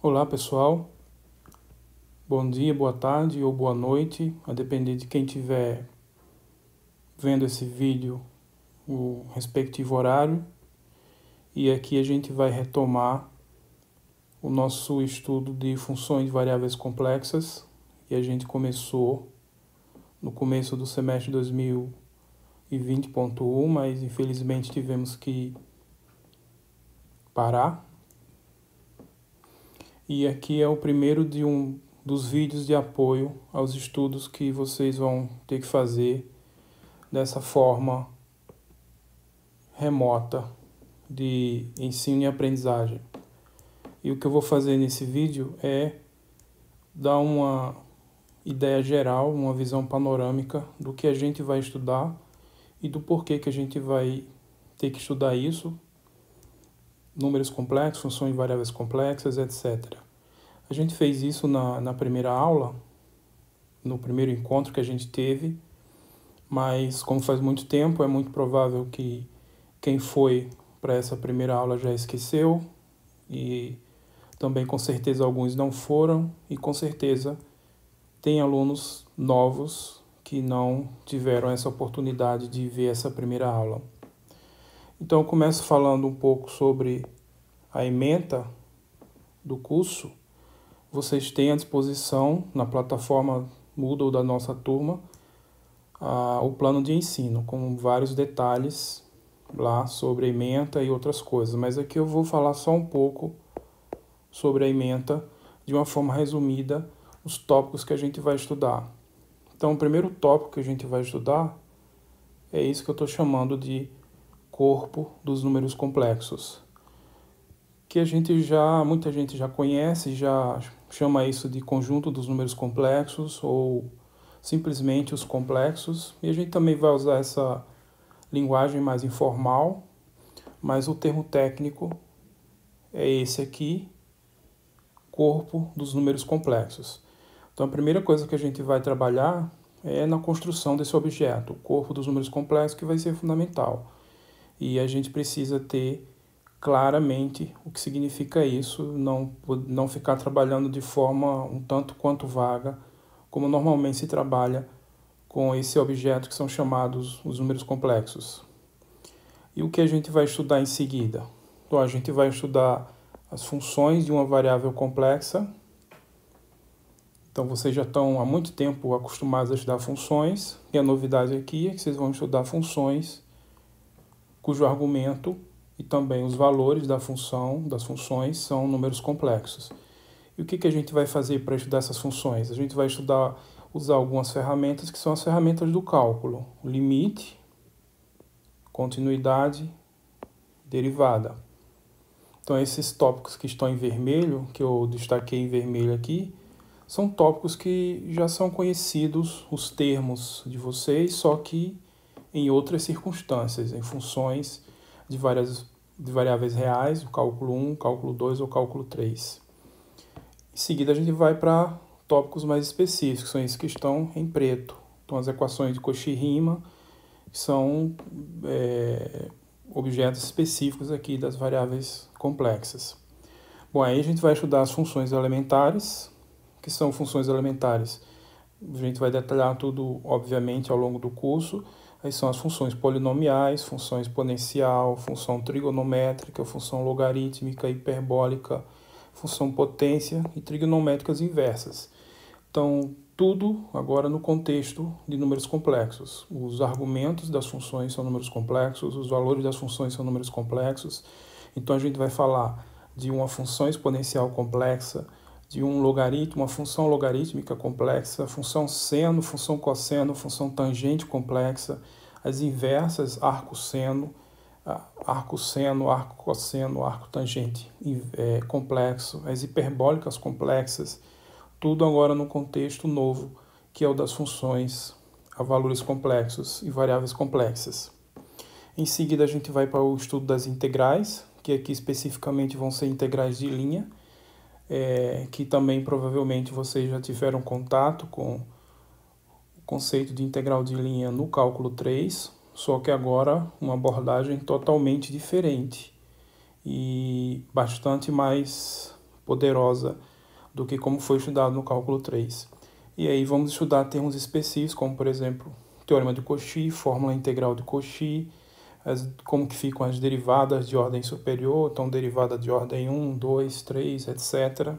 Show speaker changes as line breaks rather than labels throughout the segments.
Olá pessoal, bom dia, boa tarde ou boa noite, a depender de quem estiver vendo esse vídeo, o respectivo horário. E aqui a gente vai retomar o nosso estudo de funções de variáveis complexas, que a gente começou no começo do semestre 2020.1, mas infelizmente tivemos que parar. E aqui é o primeiro dos vídeos de apoio aos estudos que vocês vão ter que fazer dessa forma remota de ensino e aprendizagem. E o que eu vou fazer nesse vídeo é dar uma ideia geral, uma visão panorâmica do que a gente vai estudar e do porquê que a gente vai ter que estudar isso, números complexos, funções de variáveis complexas, etc. A gente fez isso na primeira aula, no primeiro encontro que a gente teve, mas como faz muito tempo, é muito provável que quem foi para essa primeira aula já esqueceu, e também com certeza alguns não foram, e com certeza tem alunos novos que não tiveram essa oportunidade de ver essa primeira aula. Então eu começo falando um pouco sobre a ementa do curso. Vocês têm à disposição na plataforma Moodle da nossa turma o plano de ensino, com vários detalhes lá sobre a ementa e outras coisas. Mas aqui eu vou falar só um pouco sobre a ementa, de uma forma resumida, os tópicos que a gente vai estudar. Então, o primeiro tópico que a gente vai estudar é isso que eu estou chamando de corpo dos números complexos, que muita gente já conhece, já chama isso de conjunto dos números complexos ou simplesmente os complexos, e a gente também vai usar essa linguagem mais informal, mas o termo técnico é esse aqui, corpo dos números complexos. Então a primeira coisa que a gente vai trabalhar é na construção desse objeto, o corpo dos números complexos, que vai ser fundamental. E a gente precisa ter claramente o que significa isso, não ficar trabalhando de forma um tanto quanto vaga, como normalmente se trabalha com esse objeto que são chamados os números complexos. E o que a gente vai estudar em seguida? Então, a gente vai estudar as funções de uma variável complexa. Então, vocês já estão há muito tempo acostumados a estudar funções, e a novidade aqui é que vocês vão estudar funções cujo argumento e também os valores das funções são números complexos. E o que a gente vai fazer para estudar essas funções? A gente vai usar algumas ferramentas que são as ferramentas do cálculo: limite, continuidade, derivada. Então esses tópicos que estão em vermelho, que eu destaquei em vermelho aqui, são tópicos que já são conhecidos, os termos de vocês, só que em outras circunstâncias, em funções de variáveis reais, o cálculo 1, cálculo 2 ou cálculo 3. Em seguida a gente vai para tópicos mais específicos, são esses que estão em preto. Então as equações de Cauchy-Riemann são objetos específicos aqui das variáveis complexas. Bom, aí a gente vai estudar as funções elementares. O que são funções elementares? A gente vai detalhar tudo, obviamente, ao longo do curso. Aí são as funções polinomiais, função exponencial, função trigonométrica, função logarítmica, hiperbólica, função potência e trigonométricas inversas. Então, tudo agora no contexto de números complexos. Os argumentos das funções são números complexos, os valores das funções são números complexos. Então, a gente vai falar de uma função exponencial complexa, de um logaritmo, uma função logarítmica complexa, função seno, função cosseno, função tangente complexa, as inversas, arco seno, arco cosseno, arco tangente complexo, as hiperbólicas complexas, tudo agora no contexto novo, que é o das funções a valores complexos e variáveis complexas. Em seguida, a gente vai para o estudo das integrais, que aqui especificamente vão ser integrais de linha, que também provavelmente vocês já tiveram contato com o conceito de integral de linha no cálculo 3, só que agora uma abordagem totalmente diferente e bastante mais poderosa do que como foi estudado no cálculo 3. E aí vamos estudar termos específicos, como por exemplo, teorema de Cauchy, fórmula integral de Cauchy, como que ficam as derivadas de ordem superior, então derivada de ordem 1, 2, 3, etc.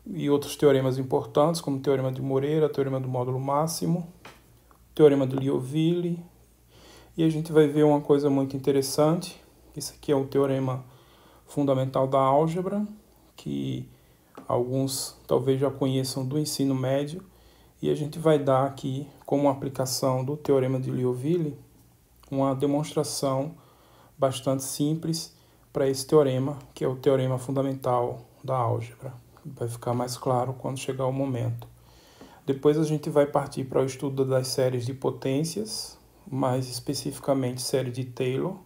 E outros teoremas importantes, como o teorema de Moreira, teorema do módulo máximo, teorema de Liouville. E a gente vai ver uma coisa muito interessante. Esse aqui é o teorema fundamental da álgebra, que alguns talvez já conheçam do ensino médio. E a gente vai dar aqui, como aplicação do teorema de Liouville, uma demonstração bastante simples para esse teorema, que é o teorema fundamental da álgebra. Vai ficar mais claro quando chegar o momento. Depois a gente vai partir para o estudo das séries de potências, mais especificamente série de Taylor.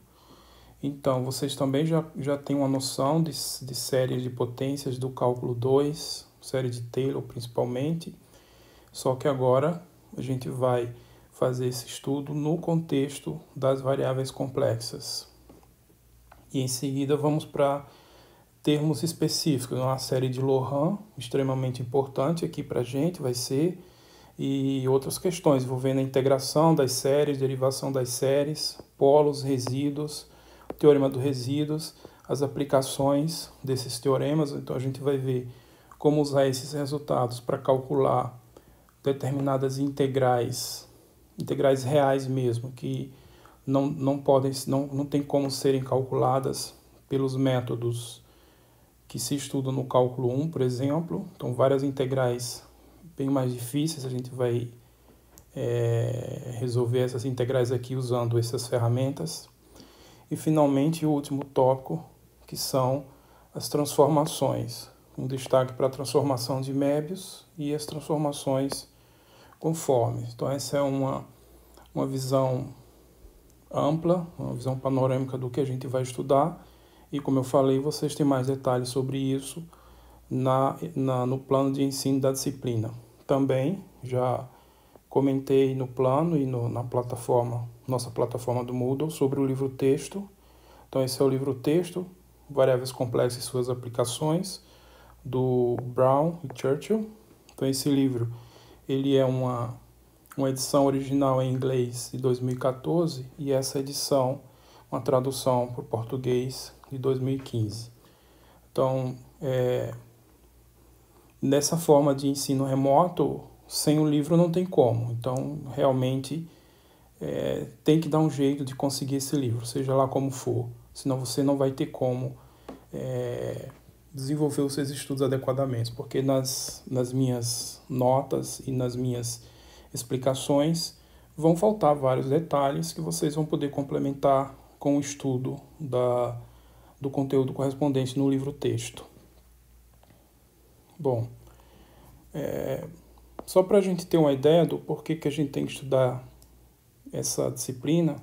Então, vocês também já têm uma noção de séries de potências do cálculo 2, série de Taylor principalmente, só que agora a gente vai fazer esse estudo no contexto das variáveis complexas. E em seguida vamos para termos específicos, uma série de Laurent, extremamente importante aqui para a gente, vai ser, e outras questões envolvendo a integração das séries, derivação das séries, polos, resíduos, teorema dos resíduos, as aplicações desses teoremas. Então a gente vai ver como usar esses resultados para calcular determinadas integrais reais mesmo, que não tem como serem calculadas pelos métodos que se estudam no cálculo 1, por exemplo. Então, várias integrais bem mais difíceis, a gente vai resolver essas integrais aqui usando essas ferramentas. E, finalmente, o último tópico, que são as transformações. Um destaque para a transformação de Möbius e as transformações conformes. Então, essa é uma visão ampla, uma visão panorâmica do que a gente vai estudar. E, como eu falei, vocês têm mais detalhes sobre isso no plano de ensino da disciplina. Também já comentei no plano e na plataforma, nossa plataforma do Moodle, sobre o livro-texto. Então, esse é o livro-texto, Variáveis Complexas e Suas Aplicações, do Brown e Churchill. Então, esse livro ele é uma edição original em inglês de 2014 e essa edição, uma tradução para o português de 2015. Então, nessa forma de ensino remoto, sem o livro não tem como. Então, realmente, tem que dar um jeito de conseguir esse livro, seja lá como for. Senão você não vai ter como desenvolver os seus estudos adequadamente, porque nas minhas notas e nas minhas explicações vão faltar vários detalhes que vocês vão poder complementar com o estudo do conteúdo correspondente no livro-texto. Bom, só para a gente ter uma ideia do porquê que a gente tem que estudar essa disciplina,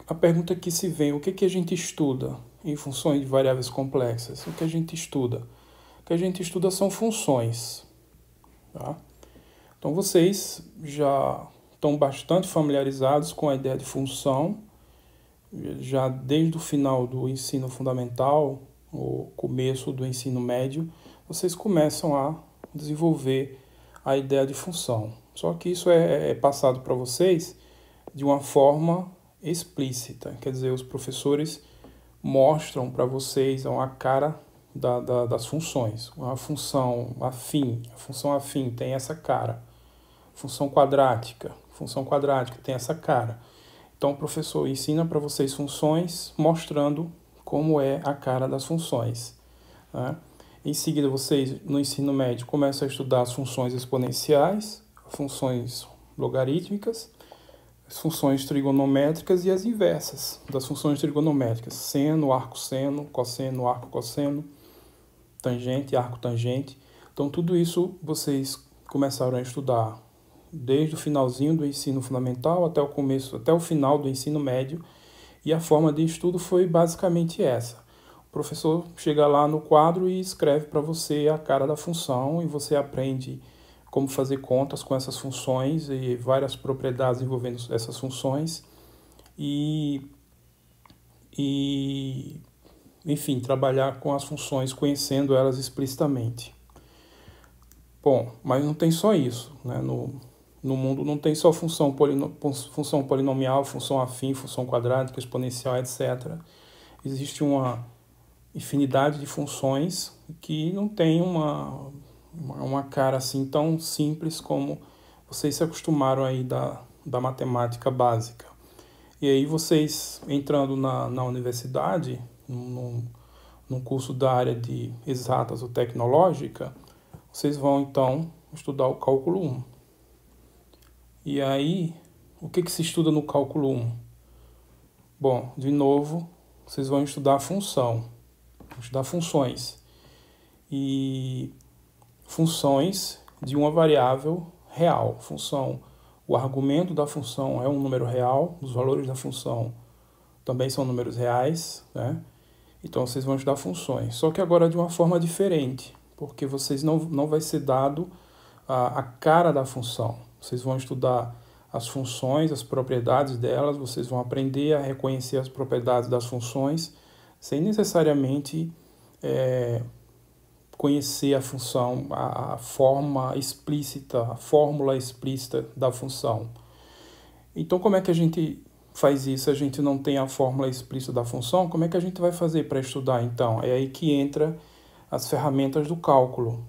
a pergunta que se vem, o que a gente estuda em funções de variáveis complexas? O que a gente estuda? O que a gente estuda são funções. Tá? Então, vocês já estão bastante familiarizados com a ideia de função, já desde o final do ensino fundamental, o começo do ensino médio, vocês começam a desenvolver a ideia de função. Só que isso é passado para vocês de uma forma explícita, quer dizer, os professores mostram para vocês a cara das funções. A função afim tem essa cara. Função quadrática tem essa cara. Então o professor ensina para vocês funções, mostrando como é a cara das funções. Né? Em seguida, vocês, no ensino médio, começam a estudar as funções exponenciais, funções logarítmicas, as funções trigonométricas e as inversas das funções trigonométricas, seno, arco-seno, cosseno, arco-cosseno, tangente, arco-tangente. Então, tudo isso vocês começaram a estudar desde o finalzinho do ensino fundamental até o final do ensino médio, e a forma de estudo foi basicamente essa. O professor chega lá no quadro e escreve para você a cara da função, e você aprende como fazer contas com essas funções e várias propriedades envolvendo essas funções, e enfim, trabalhar com as funções, conhecendo elas explicitamente. Bom, mas não tem só isso, né? No mundo não tem só função polinomial, função afim, função quadrática, exponencial, etc. Existe uma infinidade de funções que não tem uma cara assim tão simples como vocês se acostumaram aí da matemática básica. E aí vocês entrando na universidade, num curso da área de exatas ou tecnológica, vocês vão então estudar o cálculo 1. E aí, o que se estuda no cálculo 1? Bom, de novo, vocês vão estudar função, estudar funções. E funções de uma variável real. O argumento da função é um número real, os valores da função também são números reais, né? Então vocês vão estudar funções, só que agora de uma forma diferente, porque vocês não vai ser dado a cara da função. Vocês vão estudar as funções, as propriedades delas, vocês vão aprender a reconhecer as propriedades das funções, sem necessariamente conhecer a função, a forma explícita, a fórmula explícita da função. Então, como é que a gente faz isso? A gente não tem a fórmula explícita da função, como é que a gente vai fazer para estudar, então? É aí que entra as ferramentas do cálculo.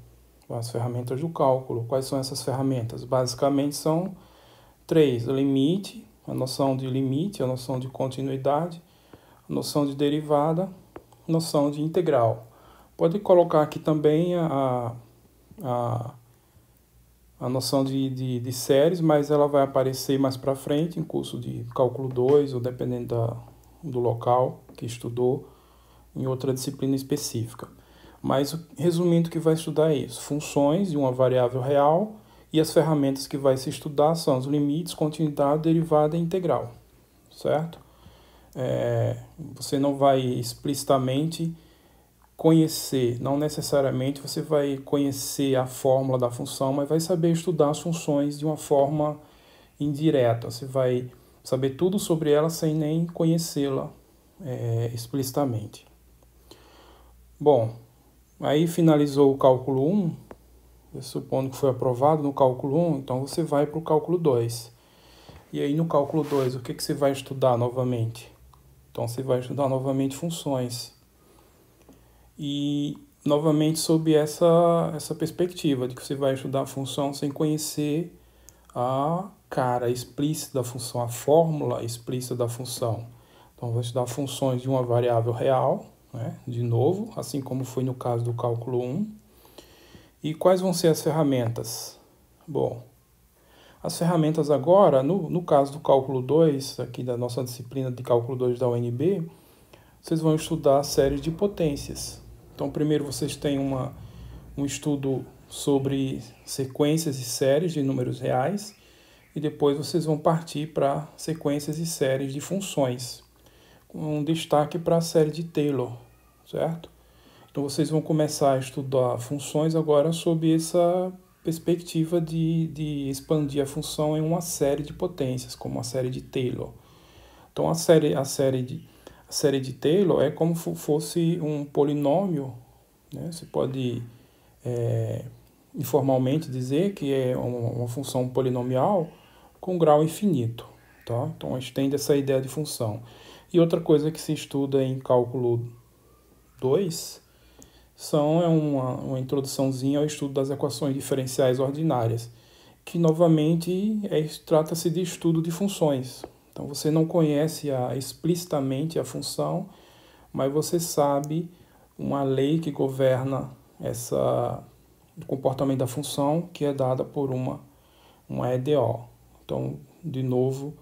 As ferramentas do cálculo. Quais são essas ferramentas? Basicamente são 3. Limite, a noção de limite, a noção de continuidade, a noção de derivada, a noção de integral. Pode colocar aqui também a noção de séries, mas ela vai aparecer mais para frente em curso de cálculo 2, ou dependendo do local que estudou, em outra disciplina específica. Mas, resumindo, o que vai estudar é isso: funções de uma variável real, e as ferramentas que vai se estudar são os limites, continuidade, derivada e integral, certo? Você não vai explicitamente conhecer, não necessariamente você vai conhecer a fórmula da função, mas vai saber estudar as funções de uma forma indireta. Você vai saber tudo sobre ela sem nem conhecê-la explicitamente. Bom, aí finalizou o cálculo 1, supondo que foi aprovado no cálculo 1, então você vai para o cálculo 2. E aí no cálculo 2, o que você vai estudar novamente? Então você vai estudar novamente funções. E novamente sob essa perspectiva de que você vai estudar a função sem conhecer a cara explícita da função, a fórmula explícita da função. Então vai estudar funções de uma variável real, né? De novo, assim como foi no caso do cálculo 1. E quais vão ser as ferramentas? Bom, as ferramentas agora, no caso do cálculo 2, aqui da nossa disciplina de cálculo 2 da UNB, vocês vão estudar a série de potências. Então, primeiro vocês têm um estudo sobre sequências e séries de números reais, e depois vocês vão partir para sequências e séries de funções, com um destaque para a série de Taylor, certo? Então, vocês vão começar a estudar funções agora sob essa perspectiva de expandir a função em uma série de potências, como a série de Taylor. Então, a série de Taylor é como se fosse um polinômio, né? Você pode informalmente dizer que é uma função polinomial com grau infinito, tá? Então, estende essa ideia de função. E outra coisa que se estuda em cálculo 2 é uma introduçãozinha ao estudo das equações diferenciais ordinárias, que novamente trata-se de estudo de funções. Então você não conhece explicitamente a função, mas você sabe uma lei que governa o comportamento da função, que é dada por uma EDO. Então, de novo,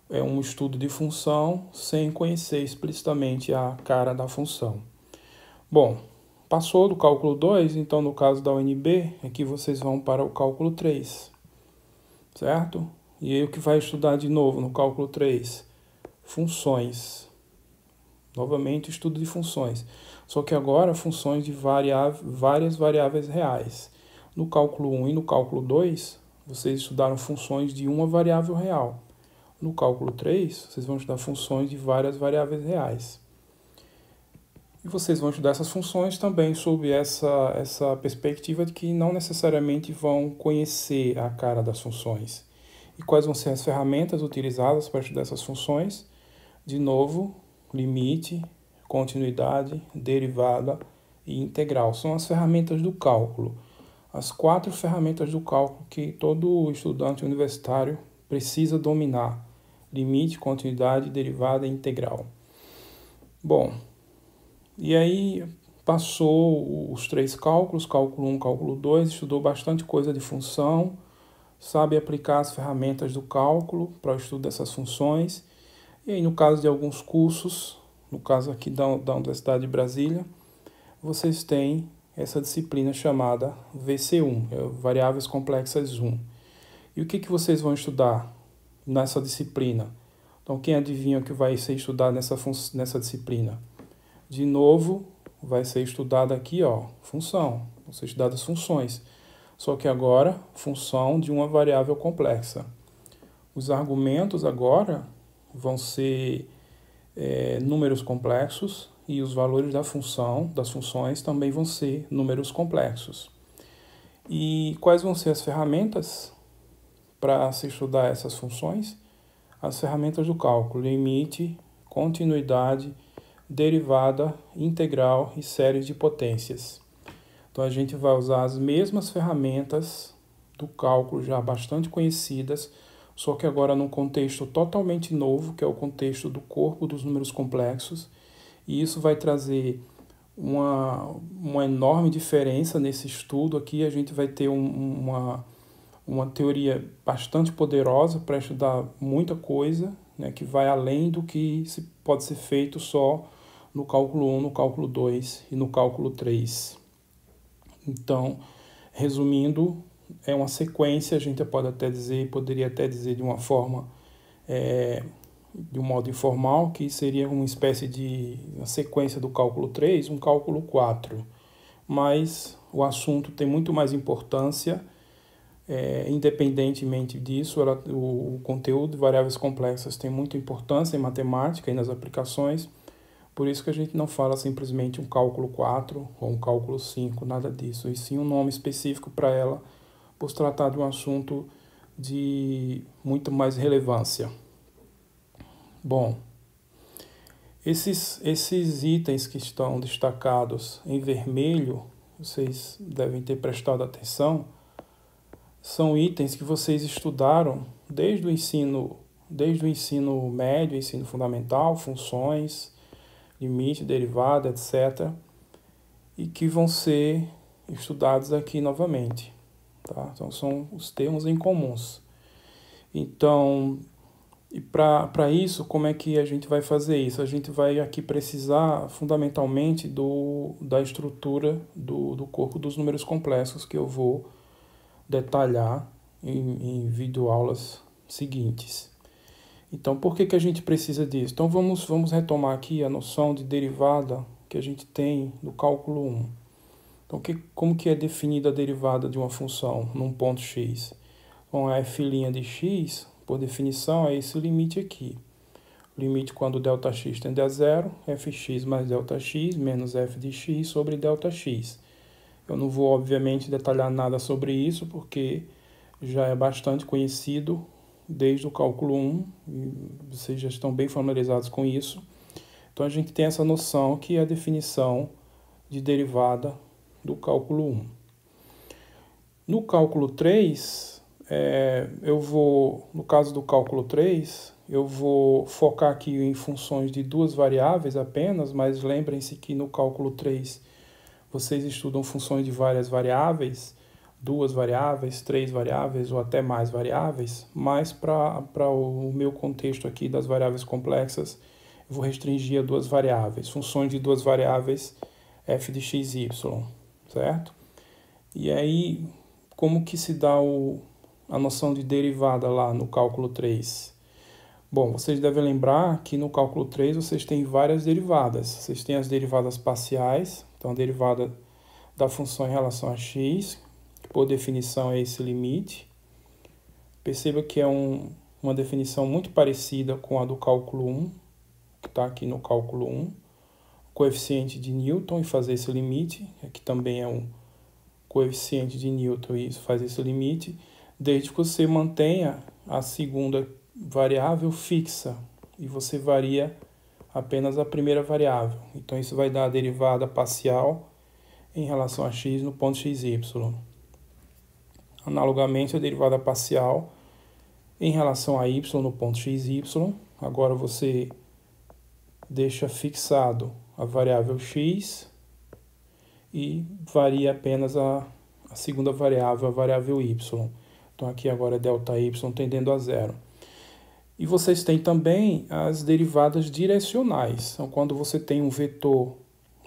é um estudo de função sem conhecer explicitamente a cara da função. Bom, passou do cálculo 2, então no caso da UNB, aqui vocês vão para o cálculo 3, certo? E aí o que vai estudar de novo no cálculo 3? Funções. Novamente, estudo de funções. Só que agora funções de várias variáveis reais. No cálculo 1 e no cálculo 2, vocês estudaram funções de uma variável real. No cálculo 3, vocês vão estudar funções de várias variáveis reais. E vocês vão estudar essas funções também sob essa perspectiva de que não necessariamente vão conhecer a cara das funções. E quais vão ser as ferramentas utilizadas para estudar essas funções? De novo, limite, continuidade, derivada e integral. São as ferramentas do cálculo. As 4 ferramentas do cálculo que todo estudante universitário precisa dominar. Limite, continuidade, derivada e integral. Bom, e aí passou os 3 cálculos, cálculo 1, cálculo 2, estudou bastante coisa de função, sabe aplicar as ferramentas do cálculo para o estudo dessas funções. E aí no caso de alguns cursos, no caso aqui da Universidade de Brasília, vocês têm essa disciplina chamada VC1, Variáveis Complexas 1. E o que vocês vão estudar nessa disciplina? Então, quem adivinha o que vai ser estudado nessa disciplina? De novo, vai ser estudado aqui, ó, função. Vão ser estudadas funções. Só que agora, função de uma variável complexa. Os argumentos agora vão ser números complexos e os valores das funções também vão ser números complexos. E quais vão ser as ferramentas para se estudar essas funções? As ferramentas do cálculo: limite, continuidade, derivada, integral e séries de potências. Então a gente vai usar as mesmas ferramentas do cálculo já bastante conhecidas, só que agora num contexto totalmente novo, que é o contexto do corpo dos números complexos, e isso vai trazer uma enorme diferença nesse estudo aqui. A gente vai ter uma teoria bastante poderosa para estudar muita coisa, né, que vai além do que pode ser feito só no cálculo 1, no cálculo 2 e no cálculo 3. Então, resumindo, é uma sequência, a gente poderia até dizer de uma forma, de um modo informal, que seria uma espécie de uma sequência do cálculo 3, um cálculo 4. Mas o assunto tem muito mais importância, independentemente disso, o conteúdo de variáveis complexas tem muita importância em matemática e nas aplicações. Por isso que a gente não fala simplesmente um cálculo 4 ou um cálculo 5, nada disso, e sim um nome específico para ela, por se tratar de um assunto de muito mais relevância. Bom, esses itens que estão destacados em vermelho, vocês devem ter prestado atenção, são itens que vocês estudaram desde o ensino médio, ensino fundamental, funções, limite, derivada, etc., e que vão ser estudados aqui novamente, tá? Então, são os termos em comuns. Então, e para isso, como é que a gente vai fazer isso? A gente vai aqui precisar, fundamentalmente, da estrutura do corpo dos números complexos, que eu vou detalhar em videoaulas seguintes. Então, por que a gente precisa disso? Então, vamos retomar aqui a noção de derivada que a gente tem no cálculo 1. Então, como que é definida a derivada de uma função num ponto x? Bom, a f' de x, por definição, é esse limite aqui. O limite quando ΔX tende a zero, fx mais ΔX menos f de x sobre ΔX. Eu não vou, obviamente, detalhar nada sobre isso, porque já é bastante conhecido desde o cálculo 1, e vocês já estão bem familiarizados com isso. Então, a gente tem essa noção que é a definição de derivada do cálculo 1. No cálculo 3, no caso do cálculo 3, eu vou focar aqui em funções de 2 variáveis apenas, mas lembrem-se que no cálculo 3 vocês estudam funções de várias variáveis, 2 variáveis, 3 variáveis ou até mais variáveis, mas para o meu contexto aqui das variáveis complexas, eu vou restringir a 2 variáveis, funções de 2 variáveis f de x e y, certo? E aí, como que se dá a noção de derivada lá no cálculo 3? Bom, vocês devem lembrar que no cálculo 3 vocês têm várias derivadas. Vocês têm as derivadas parciais, então a derivada da função em relação a x, que por definição é esse limite. Perceba que é uma definição muito parecida com a do cálculo 1, que está aqui no cálculo 1. O coeficiente de Newton e fazer esse limite. Aqui também é um coeficiente de Newton e isso faz esse limite, desde que você mantenha a segunda variável fixa e você varia apenas a primeira variável. Então isso vai dar a derivada parcial em relação a x no ponto xy. Analogamente, a derivada parcial em relação a y no ponto xy. Agora você deixa fixado a variável x e varia apenas a segunda variável, a variável y. Então aqui agora é ΔY tendendo a zero. E vocês têm também as derivadas direcionais. Então quando você tem um vetor, vou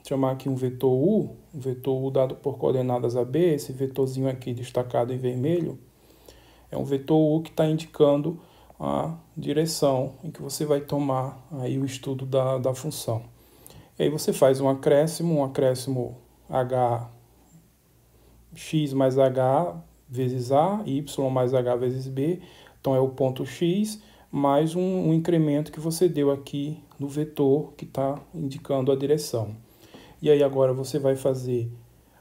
chamar aqui um vetor U dado por coordenadas AB, esse vetorzinho aqui destacado em vermelho, é um vetor U que está indicando a direção em que você vai tomar aí o estudo da função. E aí você faz um acréscimo h x mais h vezes a, y mais h vezes b, então é o ponto x, mais um incremento que você deu aqui no vetor que está indicando a direção. E aí agora você vai fazer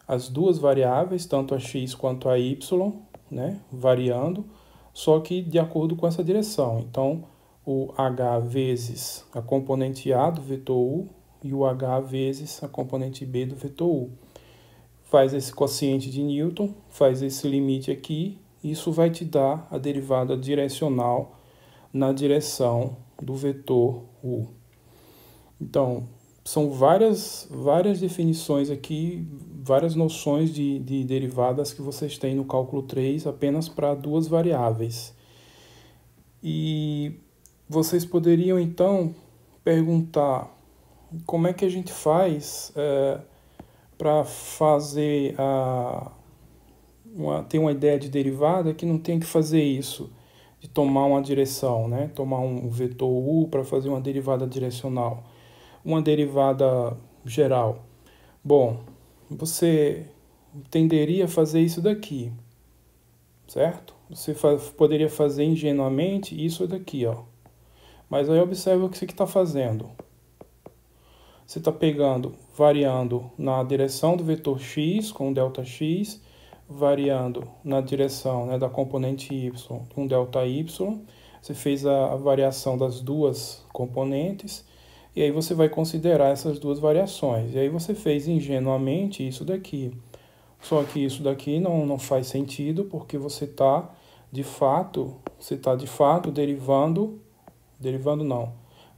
as duas variáveis, tanto a x quanto a y, né, variando, só que de acordo com essa direção. Então, o h vezes a componente a do vetor u e o h vezes a componente b do vetor u. Faz esse quociente de Newton, faz esse limite aqui, isso vai te dar a derivada direcional na direção do vetor u. Então, são várias definições aqui, várias noções de derivadas que vocês têm no cálculo 3 apenas para duas variáveis. E vocês poderiam, então, perguntar como é que a gente faz para fazer ter uma ideia de derivada que não tem que fazer isso, de tomar uma direção, né? Tomar um vetor u para fazer uma derivada direcional, uma derivada geral. Bom, você tenderia a fazer isso daqui, certo? Você poderia fazer ingenuamente isso daqui, ó. Mas aí observa o que você está fazendo. Você está pegando, variando na direção do vetor x com ΔX, variando na direção, né, da componente y com ΔY. Você fez a variação das duas componentes e aí você vai considerar essas duas variações. E aí você fez ingenuamente isso daqui. Só que isso daqui não faz sentido porque você está de fato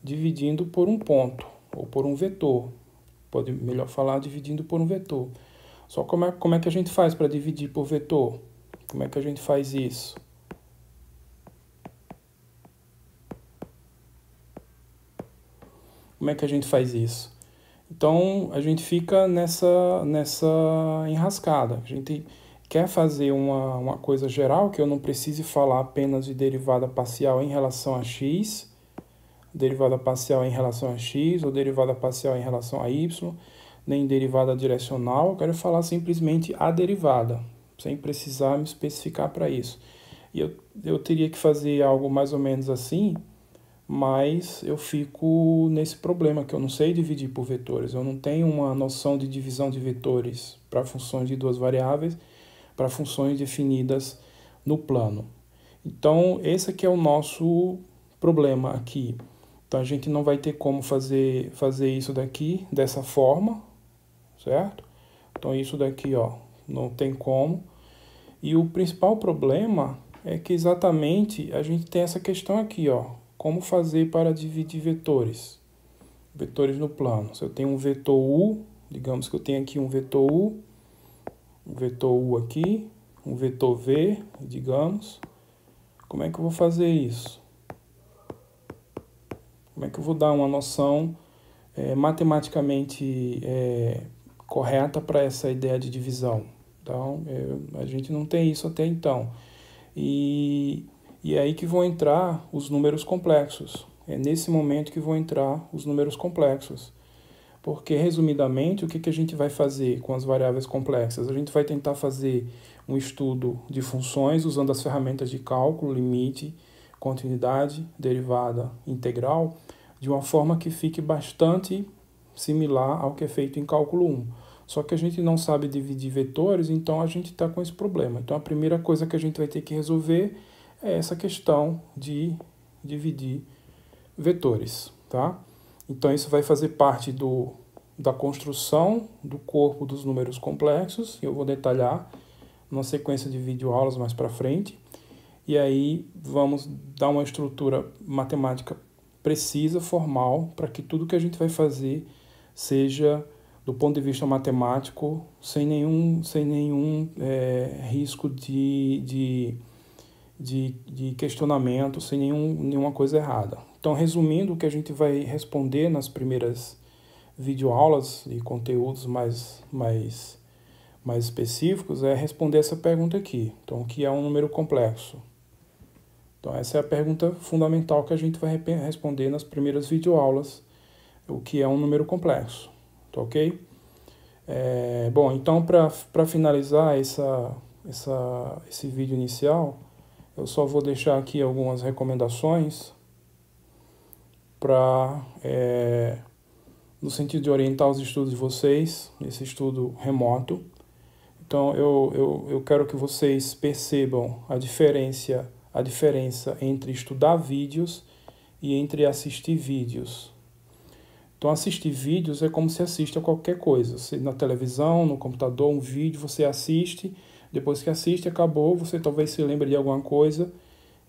dividindo por um ponto ou por um vetor. Pode melhor falar dividindo por um vetor. Só como é que a gente faz para dividir por vetor? Como é que a gente faz isso? Como é que a gente faz isso? Então, a gente fica nessa enrascada. A gente quer fazer uma coisa geral, que eu não precise falar apenas de derivada parcial em relação a x, derivada parcial em relação a x, ou derivada parcial em relação a y, nem derivada direcional. Eu quero falar simplesmente a derivada, sem precisar me especificar para isso. E eu teria que fazer algo mais ou menos assim, mas eu fico nesse problema que eu não sei dividir por vetores. Eu não tenho uma noção de divisão de vetores para funções de duas variáveis, para funções definidas no plano. Então, esse aqui é o nosso problema aqui. Então, a gente não vai ter como fazer isso daqui dessa forma, certo? Então, isso daqui, ó, não tem como. E o principal problema é que exatamente a gente tem essa questão aqui, ó. Como fazer para dividir vetores? Vetores no plano. Se eu tenho um vetor U, digamos que eu tenho aqui um vetor U aqui, um vetor V, digamos. Como é que eu vou fazer isso? Como é que eu vou dar uma noção matematicamente correta para essa ideia de divisão? Então, a gente não tem isso até então. E é aí que vão entrar os números complexos. É nesse momento que vão entrar os números complexos. Porque, resumidamente, o que a gente vai fazer com as variáveis complexas? A gente vai tentar fazer um estudo de funções usando as ferramentas de cálculo, limite, continuidade, derivada, integral, de uma forma que fique bastante similar ao que é feito em cálculo 1. Só que a gente não sabe dividir vetores, então a gente está com esse problema. Então a primeira coisa que a gente vai ter que resolver é essa questão de dividir vetores, tá? Então isso vai fazer parte da construção do corpo dos números complexos, e eu vou detalhar numa sequência de videoaulas mais para frente. E aí vamos dar uma estrutura matemática precisa, formal, para que tudo que a gente vai fazer seja, do ponto de vista matemático, sem nenhum risco de questionamento, sem nenhuma coisa errada. Então, resumindo, o que a gente vai responder nas primeiras videoaulas e conteúdos mais específicos é responder essa pergunta aqui. Então, o que é um número complexo? Então, essa é a pergunta fundamental que a gente vai responder nas primeiras videoaulas, o que é um número complexo, tá ok? Bom, então, para finalizar esse vídeo inicial, eu só vou deixar aqui algumas recomendações no sentido de orientar os estudos de vocês, nesse estudo remoto. Então, eu quero que vocês percebam a diferença entre estudar vídeos e entre assistir vídeos. Então, assistir vídeos é como se assiste a qualquer coisa. Você, na televisão, no computador, um vídeo, você assiste, depois que assiste, acabou, você talvez se lembre de alguma coisa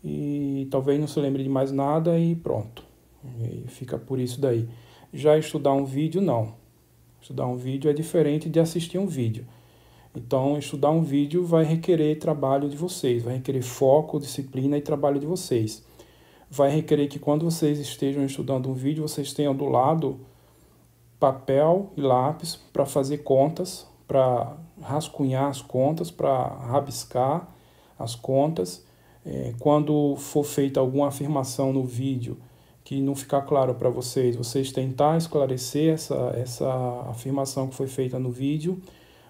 e talvez não se lembre de mais nada e pronto. E fica por isso daí. Já estudar um vídeo, não. Estudar um vídeo é diferente de assistir um vídeo. Então, estudar um vídeo vai requerer trabalho de vocês, vai requerer foco, disciplina e trabalho de vocês. Vai requerer que quando vocês estejam estudando um vídeo, vocês tenham do lado papel e lápis para fazer contas, para rascunhar as contas, para rabiscar as contas. Quando for feita alguma afirmação no vídeo que não ficar claro para vocês, vocês tentar esclarecer essa afirmação que foi feita no vídeo,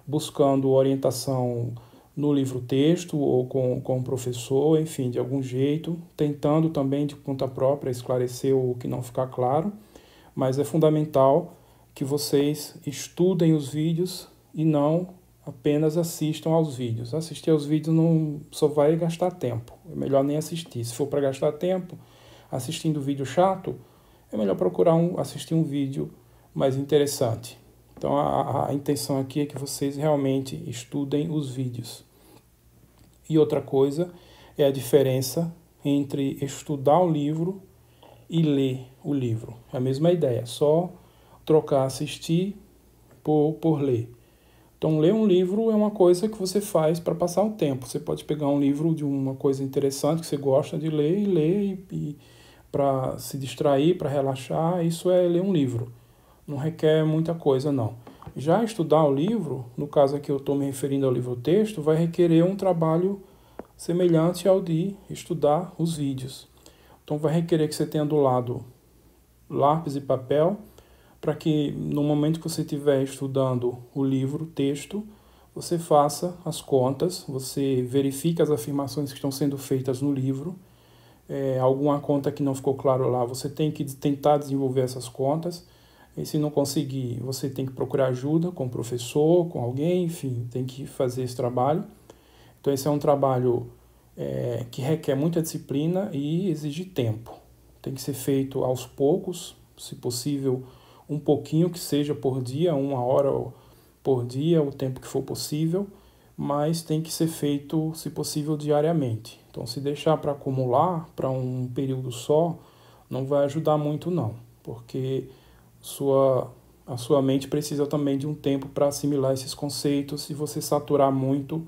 buscando orientação no livro texto ou com o professor, enfim, de algum jeito, tentando também de conta própria esclarecer o que não ficar claro, mas é fundamental que vocês estudem os vídeos e não apenas assistam aos vídeos. Assistir aos vídeos não só vai gastar tempo, é melhor nem assistir. Se for para gastar tempo assistindo vídeo chato, é melhor procurar assistir um vídeo mais interessante. Então a intenção aqui é que vocês realmente estudem os vídeos. E outra coisa é a diferença entre estudar o livro e ler o livro. É a mesma ideia, só trocar assistir por ler. Então, ler um livro é uma coisa que você faz para passar o tempo. Você pode pegar um livro de uma coisa interessante que você gosta de ler e ler para se distrair, para relaxar. Isso é ler um livro. Não requer muita coisa, não. Já estudar o livro, no caso aqui eu estou me referindo ao livro-texto, vai requerer um trabalho semelhante ao de estudar os vídeos. Então, vai requerer que você tenha do lado lápis e papel, para que no momento que você estiver estudando o livro-texto, você faça as contas, você verifique as afirmações que estão sendo feitas no livro. Alguma conta que não ficou claro lá, você tem que tentar desenvolver essas contas. E se não conseguir, você tem que procurar ajuda com o professor, com alguém, enfim, tem que fazer esse trabalho. Então, esse é um trabalho que requer muita disciplina e exige tempo. Tem que ser feito aos poucos, se possível, um pouquinho que seja por dia, 1 hora por dia, o tempo que for possível, mas tem que ser feito, se possível, diariamente. Então, se deixar para acumular para um período só, não vai ajudar muito não, porque a sua mente precisa também de um tempo para assimilar esses conceitos. Se você saturar muito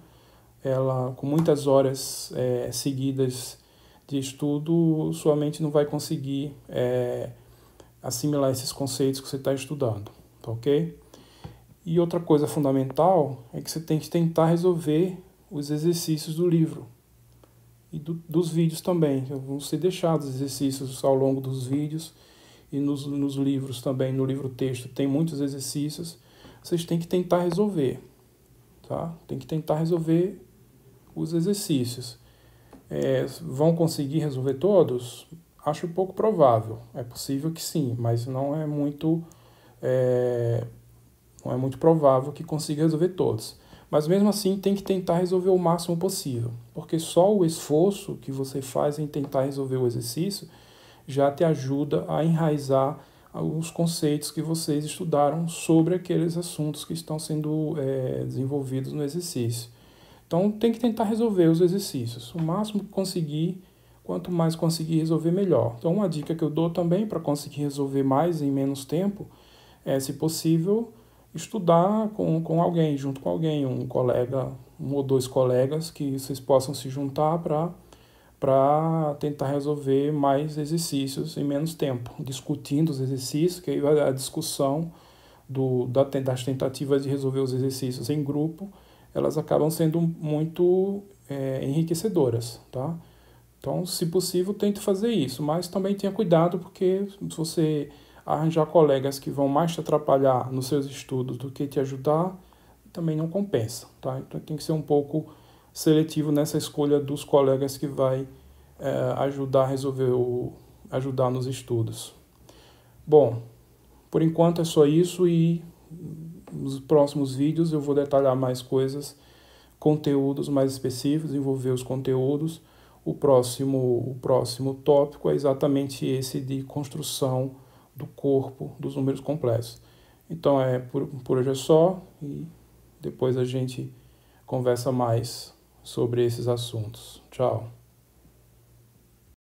ela com muitas horas seguidas de estudo, sua mente não vai conseguir assimilar esses conceitos que você está estudando, tá ok? E outra coisa fundamental é que você tem que tentar resolver os exercícios do livro e dos vídeos também. Vão ser deixados exercícios ao longo dos vídeos e nos livros também, no livro-texto tem muitos exercícios. Vocês têm que tentar resolver, tá? Tem que tentar resolver os exercícios. Vão conseguir resolver todos? Acho pouco provável. É possível que sim, mas não é muito não é muito provável que consiga resolver todos. Mas mesmo assim tem que tentar resolver o máximo possível, porque só o esforço que você faz em tentar resolver o exercício já te ajuda a enraizar os conceitos que vocês estudaram sobre aqueles assuntos que estão sendo desenvolvidos no exercício. Então tem que tentar resolver os exercícios, o máximo que conseguir, quanto mais conseguir resolver melhor. Então uma dica que eu dou também para conseguir resolver mais em menos tempo é, se possível, estudar com alguém, junto com alguém, um colega, um ou dois colegas que vocês possam se juntar para tentar resolver mais exercícios em menos tempo, discutindo os exercícios, que aí a discussão das tentativas de resolver os exercícios em grupo, elas acabam sendo muito enriquecedoras, tá? Então, se possível, tente fazer isso, mas também tenha cuidado, porque se você arranjar colegas que vão mais te atrapalhar nos seus estudos do que te ajudar, também não compensa, tá? Então tem que ser um pouco seletivo nessa escolha dos colegas que vai ajudar a ajudar nos estudos. Bom, por enquanto é só isso e nos próximos vídeos eu vou detalhar mais coisas, conteúdos mais específicos, desenvolver os conteúdos. O próximo tópico é exatamente esse de construção do corpo dos números complexos. Então por hoje é só e depois a gente conversa mais sobre esses assuntos. Tchau.